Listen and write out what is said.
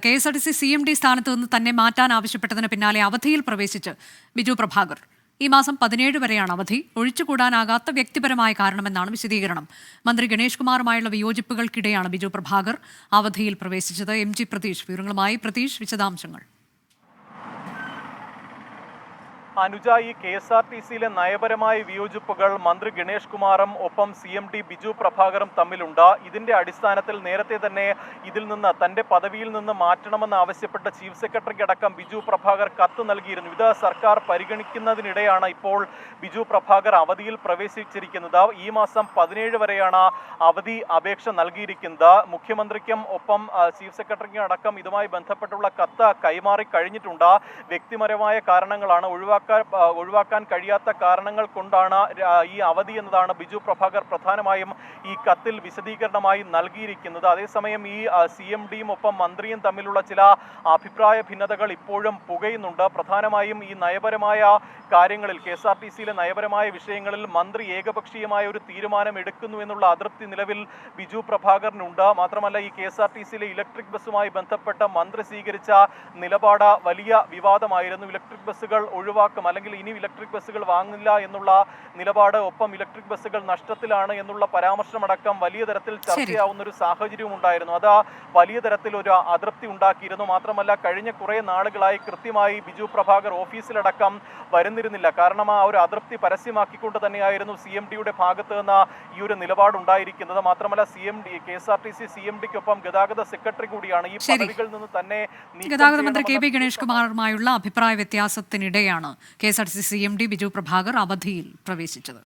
KSRTC CMD സ്ഥാനത്ത് നിന്ന് തന്നെ മാറ്റാൻ ആവശ്യപ്പെട്ടതിന് പിന്നാലെ അവധിയിൽ പ്രവേശിച്ച് ബിജു പ്രഭാകർ. ഈ മാസം 17 വരെയാണ് അവധി. ഒഴിച്ചുകൂടാനാകാത്ത വ്യക്തിപരമായ കാരണമെന്നാണ് വിശദീകരണം. മന്ത്രി ഗണേഷ് കുമാറുമായുള്ള വിയോജിപ്പുകൾക്കിടെയാണ് ബിജു പ്രഭാകർ അവധിയിൽ പ്രവേശിച്ചത്. MG പ്രതീഷ് വിവരങ്ങളുമായി. പ്രതീഷ്, വിശദാംശങ്ങൾ. അനുജ, ഈ KSRTCയിലെ നയപരമായ വിയോജിപ്പുകൾ മന്ത്രി ഗണേഷ് കുമാറും ഒപ്പം CMD ബിജു പ്രഭാകറും തമ്മിലുണ്ട്. ഇതിന്റെ അടിസ്ഥാനത്തിൽ നേരത്തെ തന്നെ ഇതിൽ നിന്ന് തന്റെ പദവിയിൽ നിന്ന് മാറ്റണമെന്ന് ആവശ്യപ്പെട്ട ചീഫ് സെക്രട്ടറിക്ക് അടക്കം ബിജു പ്രഭാകർ കത്ത് നൽകിയിരുന്നു. ഇത് സർക്കാർ പരിഗണിക്കുന്നതിനിടെയാണ് ഇപ്പോൾ ബിജു പ്രഭാകർ അവധിയിൽ പ്രവേശിച്ചിരിക്കുന്നത്. ഈ മാസം 17 വരെയാണ് അവധി അപേക്ഷ നൽകിയിരിക്കുന്നത്. മുഖ്യമന്ത്രിക്കും ഒപ്പം ചീഫ് സെക്രട്ടറിക്കും അടക്കം ഇതുമായി ബന്ധപ്പെട്ടുള്ള കത്ത് കൈമാറി കഴിഞ്ഞിട്ടുണ്ട്. വ്യക്തിപരമായ കാരണങ്ങളാണ്, ഒഴിവാക്കാൻ കഴിയാത്ത കാരണങ്ങൾ കൊണ്ടാണ് ഈ അവധി എന്നതാണ് ബിജു പ്രഭാകർ പ്രധാനമായും ഈ കത്തിൽ വിശദീകരണമായി നൽകിയിരിക്കുന്നത്. അതേസമയം ഈ CMDയും ഒപ്പം മന്ത്രിയും തമ്മിലുള്ള ചില അഭിപ്രായ ഭിന്നതകൾ ഇപ്പോഴും പുകയുന്നുണ്ട്. പ്രധാനമായും ഈ നയപരമായ കാര്യങ്ങളിൽ, KSRTCയിലെ നയപരമായ വിഷയങ്ങളിൽ മന്ത്രി ഏകപക്ഷീയമായ ഒരു തീരുമാനം എടുക്കുന്നു എന്നുള്ള അതൃപ്തി നിലവിൽ ബിജു പ്രഭാകറിനുണ്ട്. മാത്രമല്ല, ഈ KSRTCയിലെ ഇലക്ട്രിക് ബസ്സുമായി ബന്ധപ്പെട്ട മന്ത്രി സ്വീകരിച്ച നിലപാട് വലിയ വിവാദമായിരുന്നു. ഇലക്ട്രിക് ബസ്സുകൾ ഒഴിവാക്കും, അല്ലെങ്കിൽ ഇനി ഇലക്ട്രിക് ബസ്സുകൾ വാങ്ങില്ല എന്നുള്ള നിലപാട്, ഒപ്പം ഇലക്ട്രിക് ബസ്സുകൾ നഷ്ടത്തിലാണ് എന്നുള്ള പരാമർശമടക്കം വലിയ തരത്തിൽ ചർച്ചയാവുന്ന ഒരു സാഹചര്യവും ഉണ്ടായിരുന്നു. അത് വലിയ തരത്തിൽ ഒരു അതൃപ്തി ഉണ്ടാക്കിയിരുന്നു. മാത്രമല്ല, കഴിഞ്ഞ കുറെ നാളുകളായി കൃത്യമായി ബിജു പ്രഭാകർ ഓഫീസിലടക്കം വരുന്നിരുന്നില്ല. കാരണം ആ ഒരു അതൃപ്തി പരസ്യമാക്കിക്കൊണ്ട് തന്നെയായിരുന്നു CMDയുടെ ഭാഗത്ത് നിന്ന് ഈ ഒരു നിലപാടുണ്ടായിരിക്കുന്നത്. മാത്രമല്ല, KSRTC CMDക്കൊപ്പം ഗതാഗത സെക്രട്ടറി കൂടിയാണ്. ഈ പദവികളിൽ നിന്ന് തന്നെ ഗതാഗത മന്ത്രി KP ഗണേഷ് കുമാറുമായുള്ള അഭിപ്രായ വ്യത്യാസത്തിനിടെയാണ് KSRTC CMD ബിജു പ്രഭാകർ അവധിയിൽ പ്രവേശിച്ചത്.